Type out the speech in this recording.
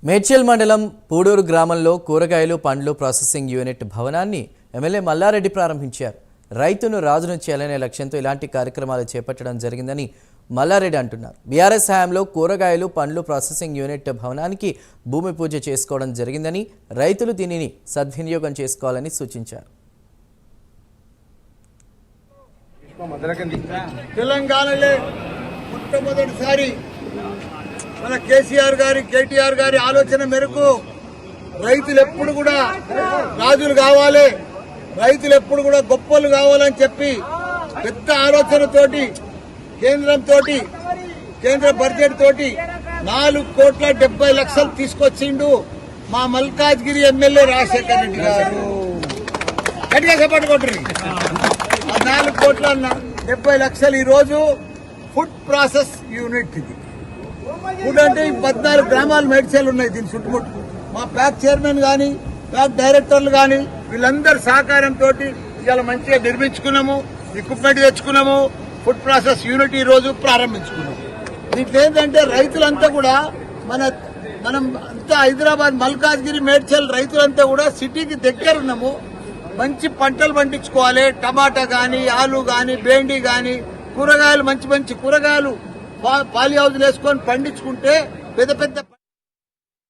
మేడ్చల్ మండలం పూడూరు గ్రామంలో కూరగాయలు పండ్లు ప్రాసెసింగ్ యూనిట్ భవనాన్ని ఎమ్మెల్యే మల్లారెడ్డి ప్రారంభించారు. రైతును రాజును చేయాలనే లక్ష్యంతో ఇలాంటి కార్యక్రమాలు చేపట్టడం జరిగిందని మల్లారెడ్డి అంటున్నారు. బీఆర్ఎస్ హయాంలో కూరగాయలు పండ్లు ప్రాసెసింగ్ యూనిట్ భవనానికి భూమి పూజ చేసుకోవడం జరిగిందని, రైతులు దీనిని సద్వినియోగం చేసుకోవాలని సూచించారు. తెలంగాణలో మొట్టమొదటిసారి మన కేటీఆర్ గారి ఆలోచన మేరకు రైతులు ఎప్పుడు కూడా రాజులు కావాలి, రైతులు ఎప్పుడు కూడా గొప్పలు కావాలని చెప్పి పెద్ద ఆలోచనతోటి కేంద్ర బడ్జెట్ తోటి 4,70,00,000 తీసుకొచ్చిండు మా మల్కాజ్గిరి ఎమ్మెల్యే రాజశేఖర్ రెడ్డి గారు. గట్టిగా సపోర్ట్ కొట్టరు. 4,70,00,000 ఈ రోజు ఫుడ్ ప్రాసెస్ యూనిట్. ఇది ఫుడ్ అంటే 14 గ్రామాలు మేడ్చల్ ఉన్నాయి. దీని చుట్టుముట్టు మా ప్యాక్ చైర్మన్ గాని, ప్యాక్ డైరెక్టర్లు గాని వీళ్ళందరి సహకారంతో ఇవాళ మంచిగా నిర్మించుకున్నాము, ఎక్విప్మెంట్ తెచ్చుకున్నాము. ఫుడ్ ప్రాసెస్ యూనిట్ ఈ రోజు ప్రారంభించుకున్నాము. దీంట్లో ఏంటంటే రైతులంతా కూడా మనం అంతా హైదరాబాద్, మల్కాజ్గిరి, మేడ్చల్ రైతులంతా కూడా సిటీకి దగ్గర ఉన్నాము. మంచి పంటలు పండించుకోవాలి. టమాటా గాని, ఆలు గాని, బేండి గాని, కూరగాయలు మంచి కూరగాయలు పాలి హౌజులు వేసుకొని పండించుకుంటే పెద్ద